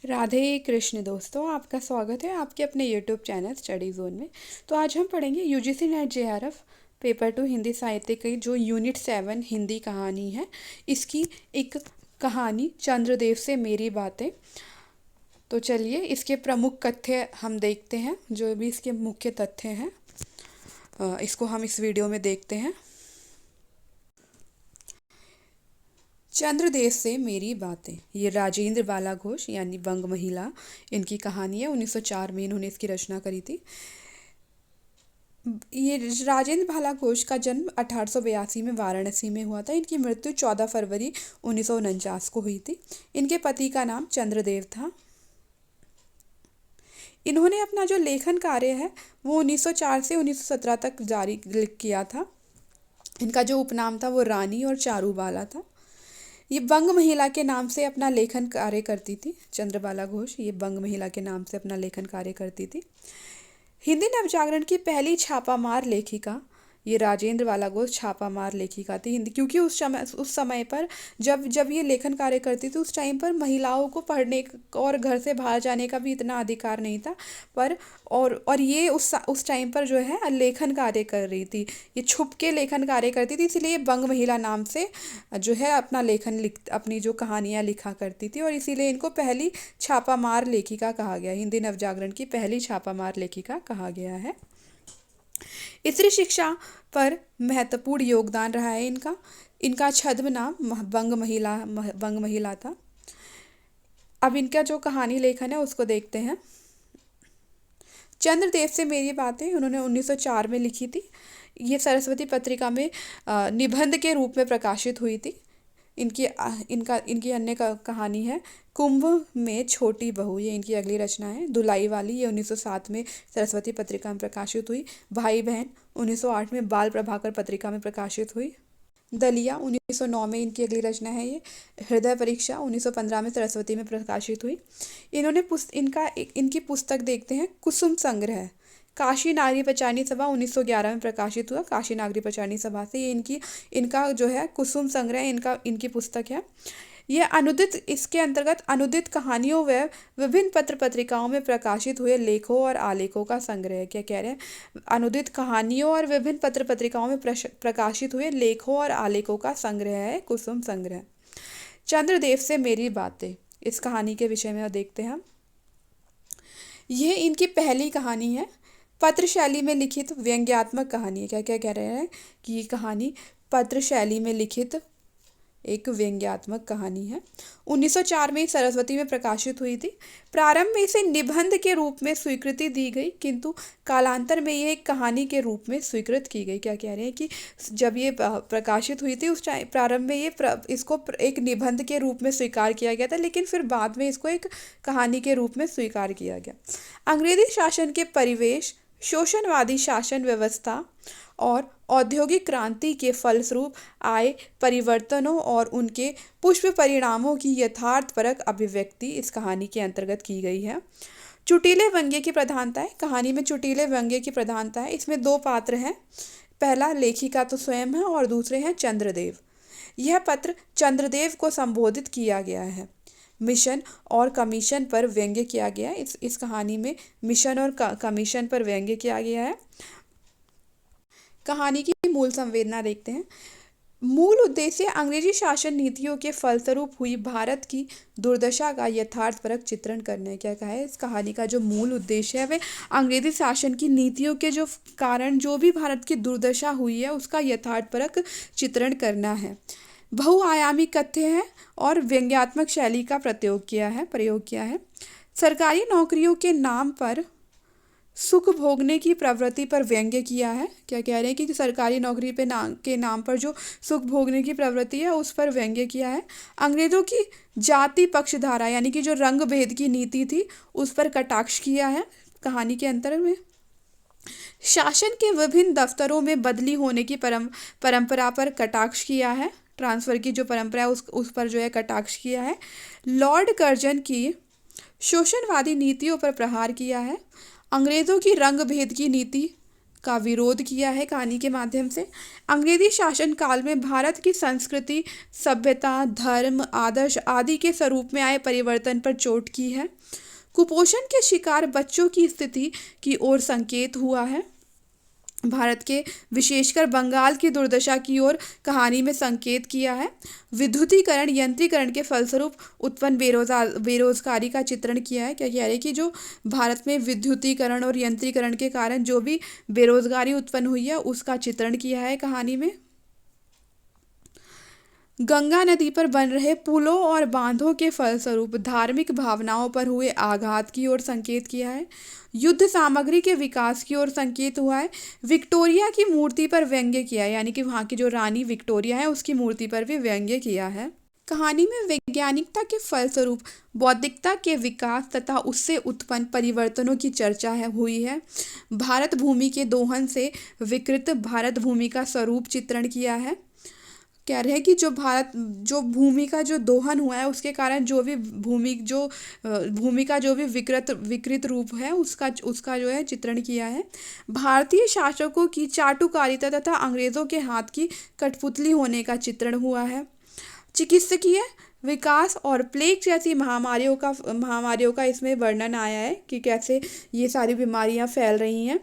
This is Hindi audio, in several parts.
राधे कृष्ण दोस्तों, आपका स्वागत है आपके अपने यूट्यूब चैनल स्टडी जोन में। तो आज हम पढ़ेंगे UGC net JRF paper 2 Hindi साहित्य की जो यूनिट 7 हिंदी कहानी है, इसकी एक कहानी चंद्रदेव से मेरी बातें। तो चलिए इसके प्रमुख तथ्य हम देखते हैं, जो भी इसके मुख्य तथ्य हैं इसको हम इस वीडियो में देखते हैं। चंद्रदेव से मेरी बातें, ये राजेंद्र बाला घोष यानी बंग महिला, इनकी कहानी है। 1904 में इन्होंने इसकी रचना करी थी। ये राजेंद्र बाला घोष का जन्म 1882 में वाराणसी में हुआ था। इनकी मृत्यु 14 फरवरी 1949 को हुई थी। इनके पति का नाम चंद्रदेव था। इन्होंने अपना जो लेखन कार्य है वो 1904 से 1917 तक जारी किया था। इनका जो उपनाम था वो रानी और चारूबाला था। ये बंग महिला के नाम से अपना लेखन कार्य करती थी। चंद्रबाला घोष ये बंग महिला के नाम से अपना लेखन कार्य करती थी। हिंदी नवजागरण की पहली छापामार लेखिका ये राजेंद्र बाला घोष छापामार लेखिका थी हिंदी, क्योंकि उस समय पर जब जब ये लेखन कार्य करती थी, उस टाइम पर महिलाओं को पढ़ने और घर से बाहर जाने का भी इतना अधिकार नहीं था। पर और ये उस टाइम पर जो है लेखन कार्य कर रही थी। ये छुप के लेखन कार्य करती थी, इसलिए बंग महिला नाम से जो है अपना अपनी जो कहानियाँ लिखा करती थी, और इसीलिए इनको पहली छापामार लेखिका कहा गया। हिंदी नवजागरण की पहली छापामार लेखिका कहा गया है। स्त्री शिक्षा पर महत्वपूर्ण योगदान रहा है इनका। इनका छद्म नाम बंग महिला था। अब इनका जो कहानी लेखन है उसको देखते हैं। चंद्रदेव से मेरी बातें उन्होंने 1904 में लिखी थी। ये सरस्वती पत्रिका में निबंध के रूप में प्रकाशित हुई थी। इनकी अन्य कहानी है कुंभ में छोटी बहू, ये इनकी अगली रचना है। धुलाई वाली ये 1907 में सरस्वती पत्रिका में प्रकाशित हुई। भाई बहन 1908 में बाल प्रभाकर पत्रिका में प्रकाशित हुई। दलिया 1909 में इनकी अगली रचना है। ये हृदय परीक्षा 1915 में सरस्वती में प्रकाशित हुई। इनकी पुस्तक देखते हैं कुसुम संग्रह। काशी नागरी पचारणी सभा 1911 में प्रकाशित हुआ। काशी नागरी पचारणी सभा से ये इनका जो है कुसुम संग्रह इनकी पुस्तक है। ये इसके अंतर्गत अनुदित कहानियों व विभिन्न पत्र पत्रिकाओं में प्रकाशित हुए लेखों और आलेखों का संग्रह। क्या कह रहे हैं? अनुदित कहानियों और विभिन्न पत्र पत्रिकाओं में प्रकाशित हुए लेखों और आलेखों का संग्रह है कुसुम संग्रह। चंद्रदेव से मेरी बातें, इस कहानी के विषय में देखते हैं हम। यह इनकी पहली कहानी है। पत्र शैली में लिखित व्यंग्यात्मक कहानी है। क्या क्या कह रहे हैं कि ये कहानी पत्र शैली में लिखित एक व्यंग्यात्मक कहानी है। 1904 में सरस्वती में प्रकाशित हुई थी। प्रारंभ में इसे निबंध के रूप में स्वीकृति दी गई, किंतु कालांतर में ये एक कहानी के रूप में स्वीकृत की गई। क्या कह रहे हैं कि जब ये प्रकाशित हुई थी उस टाइम प्रारंभ में इसको एक निबंध के रूप में स्वीकार किया गया था, लेकिन फिर बाद में इसको एक कहानी के रूप में स्वीकार किया गया। अंग्रेजी शासन के परिवेश, शोषणवादी शासन व्यवस्था और औद्योगिक क्रांति के फलस्वरूप आए परिवर्तनों और उनके पुष्प परिणामों की यथार्थपरक अभिव्यक्ति इस कहानी के अंतर्गत की गई है। चुटीले व्यंग्य की प्रधानता है। कहानी में चुटीले व्यंग्य की प्रधानता है। इसमें दो पात्र हैं। पहला लेखिका तो स्वयं है और दूसरे हैं चंद्रदेव। यह पत्र चंद्रदेव को संबोधित किया गया है। मिशन और कमीशन पर व्यंग्य किया गया है। इस कहानी में मिशन और कमीशन पर व्यंग्य किया गया है। कहानी की मूल संवेदना देखते हैं। मूल उद्देश्य अंग्रेजी शासन नीतियों के फलस्वरूप हुई भारत की दुर्दशा का यथार्थपरक चित्रण करना है। क्या कहा है? इस कहानी का जो मूल उद्देश्य है वह अंग्रेजी शासन की नीतियों के जो कारण जो भी भारत की दुर्दशा हुई है उसका यथार्थपरक चित्रण करना है। बहुआयामी कथ्य है और व्यंग्यात्मक शैली का प्रयोग किया है। सरकारी नौकरियों के नाम पर सुख भोगने की प्रवृत्ति पर व्यंग्य किया है। क्या कह रहे हैं कि सरकारी नौकरी के नाम पर जो सुख भोगने की प्रवृत्ति है उस पर व्यंग्य किया है। अंग्रेजों की जाति पक्षधारा यानी कि जो रंग भेद की नीति थी उस पर कटाक्ष किया है कहानी के अंतर में। शासन के विभिन्न दफ्तरों में बदली होने की परंपरा पर कटाक्ष किया है। ट्रांसफर की जो परंपरा है उस पर जो है कटाक्ष किया है। लॉर्ड कर्जन की शोषणवादी नीतियों पर प्रहार किया है। अंग्रेजों की रंग भेद की नीति का विरोध किया है कहानी के माध्यम से। अंग्रेजी शासन काल में भारत की संस्कृति, सभ्यता, धर्म, आदर्श आदि के स्वरूप में आए परिवर्तन पर चोट की है। कुपोषण के शिकार बच्चों की स्थिति की ओर संकेत हुआ है। भारत के विशेषकर बंगाल की दुर्दशा की ओर कहानी में संकेत किया है। विद्युतीकरण, यंत्रीकरण के फलस्वरूप उत्पन्न बेरोजगारी का चित्रण किया है। क्या कह रहे हैं कि जो भारत में विद्युतीकरण और यंत्रीकरण के कारण जो भी बेरोजगारी उत्पन्न हुई है उसका चित्रण किया है कहानी में। गंगा नदी पर बन रहे पुलों और बांधों के फलस्वरूप धार्मिक भावनाओं पर हुए आघात की ओर संकेत किया है। युद्ध सामग्री के विकास की ओर संकेत हुआ है। विक्टोरिया की मूर्ति पर व्यंग्य किया है, यानी कि वहाँ की जो रानी विक्टोरिया है उसकी मूर्ति पर भी व्यंग्य किया है। कहानी में वैज्ञानिकता के फलस्वरूप बौद्धिकता के विकास तथा उससे उत्पन्न परिवर्तनों की चर्चा हुई है। भारत भूमि के दोहन से विकृत भारत भूमि का स्वरूप चित्रण किया है। कह रहे हैं कि जो भूमि का जो दोहन हुआ है उसके कारण जो भी भूमि का जो भी विकृत रूप है उसका जो है चित्रण किया है। भारतीय शासकों की चाटुकारिता तथा अंग्रेजों के हाथ की कठपुतली होने का चित्रण हुआ है। चिकित्सकीय विकास और प्लेग जैसी महामारियों का इसमें वर्णन आया है कि कैसे ये सारी बीमारियां फैल रही हैं।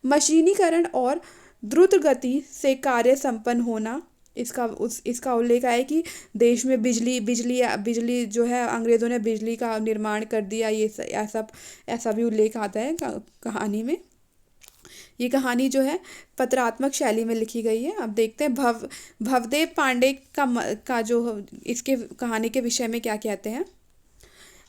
मशीनीकरण और द्रुत गति से कार्य संपन्न होना, इसका उल्लेख है कि देश में बिजली जो है अंग्रेज़ों ने बिजली का निर्माण कर दिया, ये ऐसा भी उल्लेख आता है कहानी में। ये कहानी जो है पत्रात्मक शैली में लिखी गई है। अब देखते हैं भवदेव पांडे का जो इसके कहानी के विषय में क्या कहते हैं।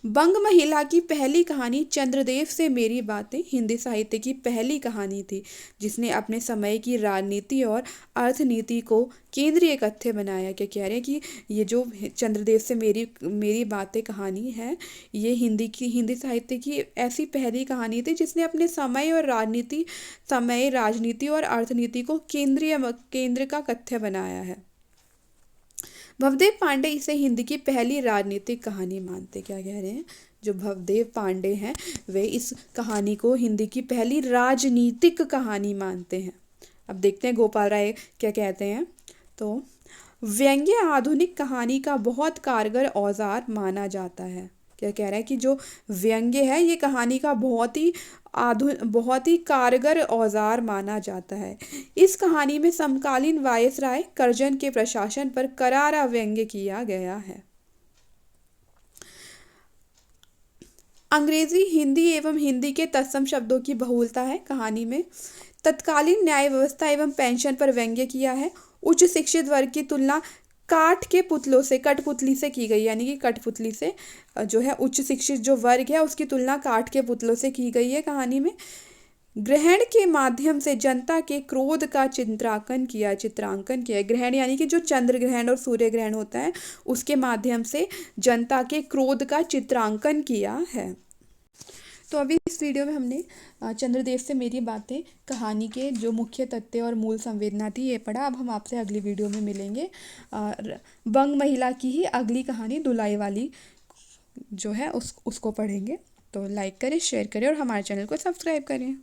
बंग महिला की पहली कहानी चंद्रदेव से मेरी बातें हिंदी साहित्य की पहली कहानी थी जिसने अपने समय की राजनीति और अर्थनीति को केंद्रीय तथ्य बनाया। क्या कह रहे हैं कि ये जो चंद्रदेव से मेरी बातें कहानी है ये हिंदी साहित्य की ऐसी पहली कहानी थी जिसने अपने समय राजनीति और अर्थनीति को केंद्र का तथ्य बनाया है। भवदेव पांडे इसे हिंदी की पहली राजनीतिक कहानी मानते। क्या कह रहे हैं, जो भवदेव पांडे हैं वे इस कहानी को हिंदी की पहली राजनीतिक कहानी मानते हैं। अब देखते हैं गोपाल राय क्या कहते हैं। तो व्यंग्य आधुनिक कहानी का बहुत कारगर औजार माना जाता है। क्या कह रहा है कि जो व्यंग्य है ये कहानी का बहुत ही कारगर औजार माना जाता है। इस कहानी में समकालीन वायसराय कर्जन के प्रशासन पर करारा व्यंग्य किया गया है। अंग्रेजी, हिंदी एवं हिंदी के तत्सम शब्दों की बहुलता है कहानी में। तत्कालीन न्याय व्यवस्था एवं पेंशन पर व्यंग्य किया है। उच्च शिक्षित वर्ग की तुलना कठपुतली से की गई, यानी कि कठपुतली से जो है उच्च शिक्षित जो वर्ग है उसकी तुलना काठ के पुतलों से की गई है कहानी में। ग्रहण के माध्यम से जनता के क्रोध का चित्रांकन किया। ग्रहण यानी कि जो चंद्र ग्रहण और सूर्य ग्रहण होता है उसके माध्यम से जनता के क्रोध का चित्रांकन किया है। तो अभी इस वीडियो में हमने चंद्रदेव से मेरी बातें कहानी के जो मुख्य तथ्य और मूल संवेदना थी ये पढ़ा। अब हम आपसे अगली वीडियो में मिलेंगे। बंग महिला की ही अगली कहानी दुलाई वाली जो है उसको पढ़ेंगे। तो लाइक करें, शेयर करें और हमारे चैनल को सब्सक्राइब करें।